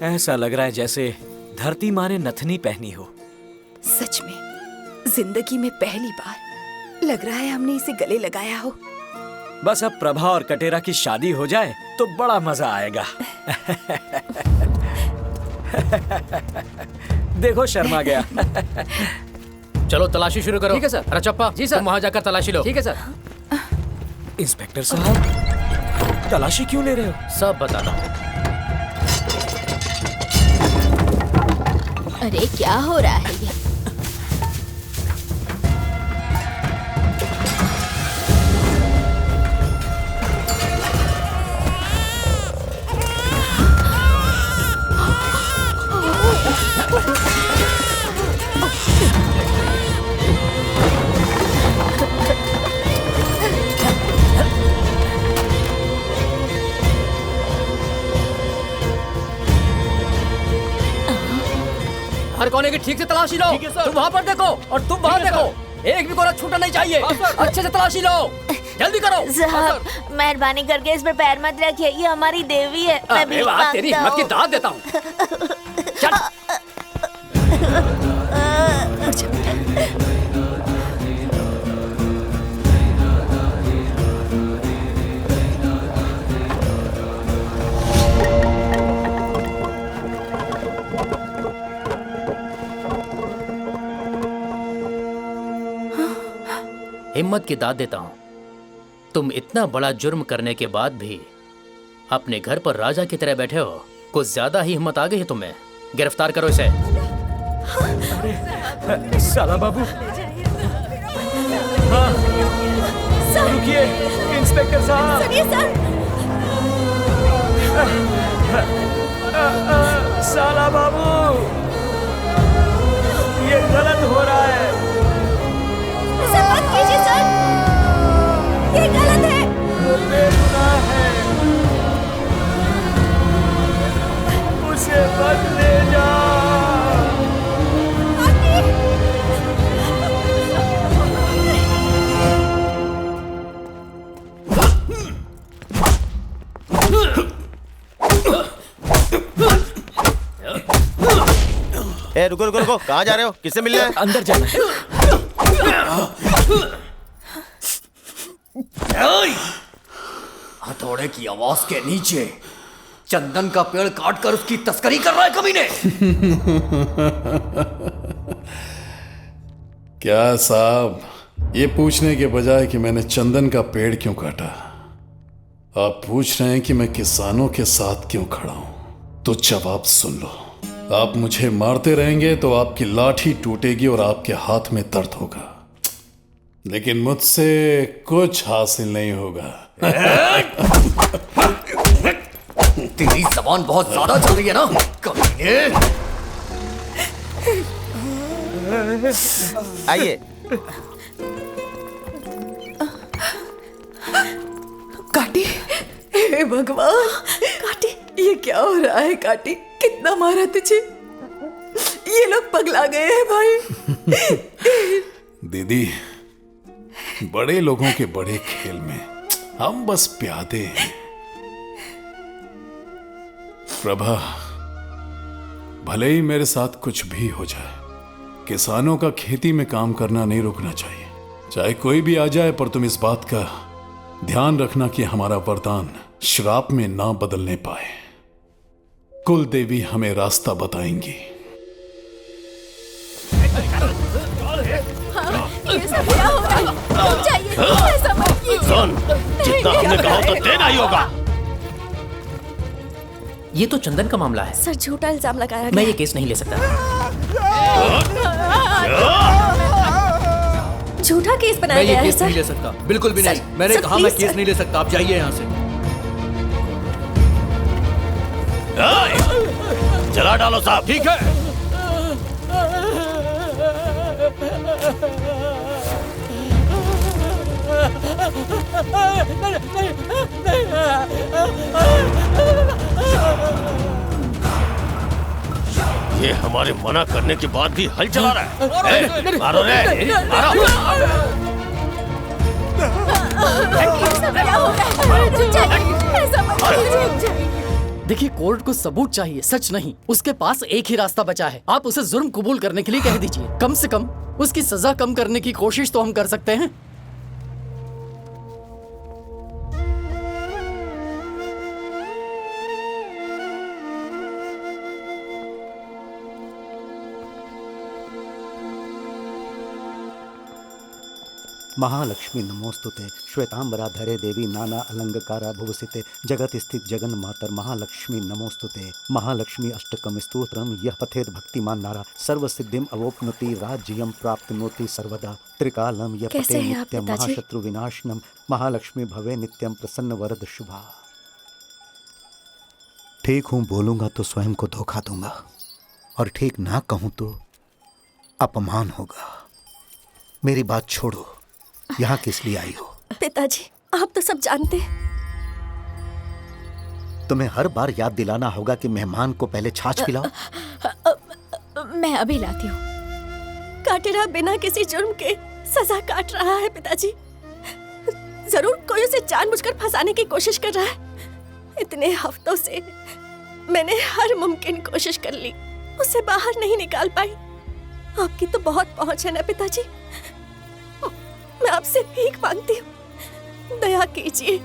ऐसा लग रहा है जैसे धरती माँ ने नथनी पहनी हो। सच में जिंदगी में पहली बार लग रहा है हमने इसे गले लगाया हो। बस अब प्रभा और कटेरा की शादी हो जाए तो बड़ा मजा आएगा। देखो शर्मा गया। चलो तलाशी शुरू करो। ठीक है सर। रचप्पा जी सर। तुम वहां जाकर तलाशी लो। ठीक है सर। इंस्पेक्टर साहब, तलाशी क्यों ले रहे हो? सब बताता हूँ। अरे क्या हो रहा है ये? हर कोने की ठीक से तलाशी लो। तुम वहाँ पर देखो और तुम वहाँ देखो। एक भी कोना छूटना नहीं चाहिए। अच्छे से तलाशी लो। जल्दी करो। साहब मेहरबानी करके इस पर पैर मत रखिए, ये हमारी देवी है। मैं अरे भीख वाह, तेरी मांगता हिम्मत की हूँ। दाद देता हूँ। चल। हिम्मत की दाद देता हूं। तुम इतना बड़ा जुर्म करने के बाद भी अपने घर पर राजा की तरह बैठे हो। कुछ ज्यादा ही हिम्मत आ गई है तुम्हें। गिरफ्तार करो इसे। साला बाबू। हाँ, रुकिए इंस्पेक्टर साहब। सुनिए सर। साला बाबू, ये गलत हो रहा है। ऐसा मत कीजिए सर, ये गलत है। बेगुनाह है, उसे मत ले जाओ। ए, रुको रुको रुको, कहाँ जा रहे हो? किससे मिलना है? अंदर जाना है। हथौड़े की आवाज के नीचे चंदन का पेड़ काटकर उसकी तस्करी कर रहा है कमीने। क्या साहब, ये पूछने के बजाय कि मैंने चंदन का पेड़ क्यों काटा, आप पूछ रहे हैं कि मैं किसानों के साथ क्यों खड़ा हूं। तो जवाब सुन लो। आप मुझे मारते रहेंगे तो आपकी लाठी टूटेगी और आपके हाथ में दर्द होगा, लेकिन मुझसे कुछ हासिल नहीं होगा। तेरी जबान बहुत ज्यादा चल रही है ना कमीने। आइए। काटी, हे भगवान, काटी, ये क्या हो रहा है? काटी, कितना मारा तुझे? ये लोग पगला गए हैं भाई। दीदी, बड़े लोगों के बड़े खेल में हम बस प्यादे हैं। प्रभा, भले ही मेरे साथ कुछ भी हो जाए, किसानों का खेती में काम करना नहीं रुकना चाहिए। चाहे कोई भी आ जाए, पर तुम इस बात का ध्यान रखना कि हमारा वरदान श्राप में ना बदलने पाए। कुल देवी हमें रास्ता बताएंगी। ये सब क्या हो रहा है? रुक जाइए, ऐसा मत कीजिए। सुन, जितना हमने कहा तो देना ही होगा। ये तो चंदन का मामला है। सर झूठा इल्जाम लगाया मैं गया। ये केस नहीं ले सकता। झूठा केस मैं बनाया ये गया है केस नहीं सर। ले सकता, बिल्कुल भी सर, नहीं। मैंने सर, कहा मैं प्लीज, केस सर। नहीं ले सकता। आप जाइए यहाँ से। जला डालो साहब। ठीक है। ये हमारे मना करने के बाद भी हल चला रहा है। ए, मारो रे, मारो। ये सब क्या हो रहा है? रुक जाइए, ऐसा मत कीजिए। देखिए, कोर्ट को सबूत चाहिए, सच नहीं। उसके पास एक ही रास्ता बचा है। आप उसे जुर्म कबूल करने के लिए कह दीजिए। कम से कम उसकी सजा कम करने की कोशिश तो हम कर सकते हैं। महालक्ष्मी नमोस्तुते श्वेतांबराधरे देवी नाना अलंकारा भुवसिते जगत स्थित जगन मातर महालक्ष्मी नमोस्तुते। महालक्ष्मी अष्टकम स्तोत्रम यह पठेत भक्तिमान नारा सर्व सिद्धिम अवोप्नोति राज्यम प्राप्नोति सर्वदा त्रिकालम यह पठे नित्यम महाशत्रु विनाशनम महालक्ष्मी भवे नित्यम प्रसन्न वरद शुभा। ठीक हूँ बोलूंगा तो स्वयं को धोखा दूंगा और ठीक ना कहूं तो अपमान होगा। मेरी बात छोड़ो, यहाँ किस लिए आई हो? पिताजी, आप तो सब जानते हैं। तुम्हें हर बार याद दिलाना होगा कि मेहमान को पहले छाछ पिलाओ। मैं अभी लाती हूँ। काटेरा बिना किसी जुर्म के सजा काट रहा है पिताजी। जरूर कोई उसे जानबूझकर फंसाने की कोशिश कर रहा है। इतने हफ्तों से मैंने हर मुमकिन कोशिश कर ली, उसे बाहर नहीं निकाल पाई। आपकी तो बहुत पहुंच है ना पिताजी। मैं आपसे भीख मांगती हूँ, दया कीजिए,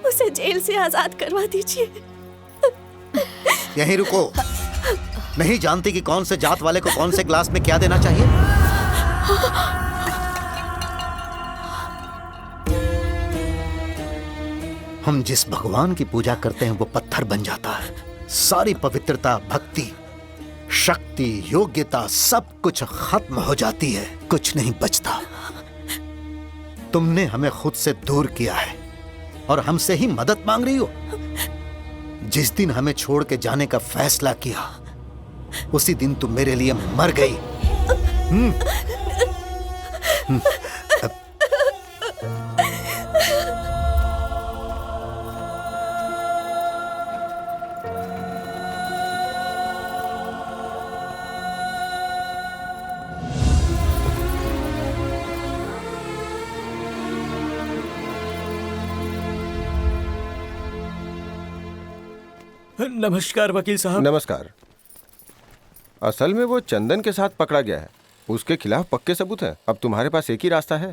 उसे जेल से आजाद करवा दीजिए। यहीं रुको। नहीं जानती कि कौन से जात वाले को कौन से ग्लास में क्या देना चाहिए? हम जिस भगवान की पूजा करते हैं वो पत्थर बन जाता है। सारी पवित्रता, भक्ति, शक्ति, योग्यता सब कुछ खत्म हो जाती है, कुछ नहीं बचता। तुमने हमें खुद से दूर किया है और हमसे ही मदद मांग रही हो। जिस दिन हमें छोड़ के जाने का फैसला किया उसी दिन तुम मेरे लिए मर गई। नमस्कार वकील साहब। नमस्कार। असल में वो चंदन के साथ पकड़ा गया है, उसके खिलाफ पक्के सबूत हैं। अब तुम्हारे पास एक ही रास्ता है।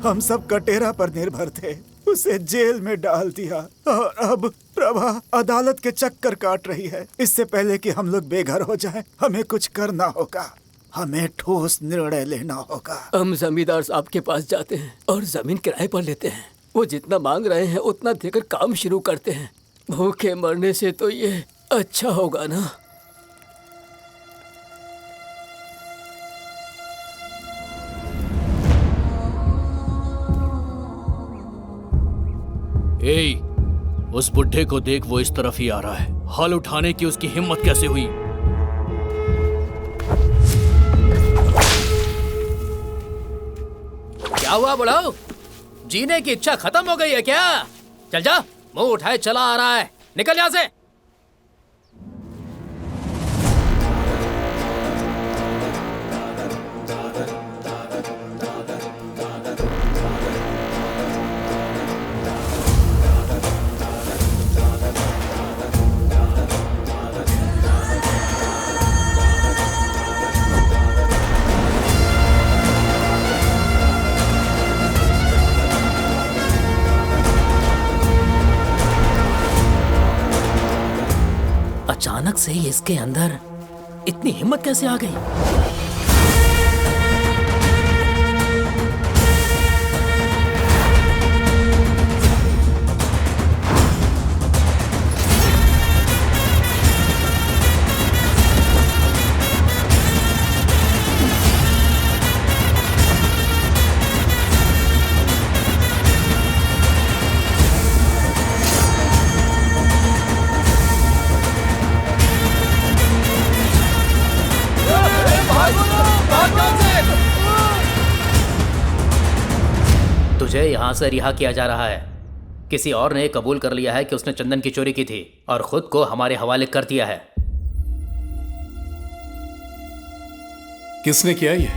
हम सब कटेरा पर निर्भर थे, उसे जेल में डाल दिया और अब प्रभा अदालत के चक्कर काट रही है। इससे पहले कि हम लोग बेघर हो जाएं, हमें कुछ करना होगा। हमें ठोस निर्णय लेना होगा। हम जमींदार साहब के पास जाते हैं और जमीन किराए पर लेते हैं। वो जितना मांग रहे हैं उतना देकर काम शुरू करते हैं। भूखे मरने से तो ये अच्छा होगा ना। ए, उस बुढ़े को देख, वो इस तरफ ही आ रहा है। हल उठाने की उसकी हिम्मत कैसे हुई? क्या हुआ बुढ़ाओ? जीने की इच्छा खत्म हो गई है क्या? चल जा, मुंह उठाए चला आ रहा है, निकल यहां से। अचानक से ही इसके अंदर इतनी हिम्मत कैसे आ गई? तुझे यहां से रिहा किया जा रहा है। किसी और ने कबूल कर लिया है कि उसने चंदन की चोरी की थी और खुद को हमारे हवाले कर दिया है। किसने किया ये?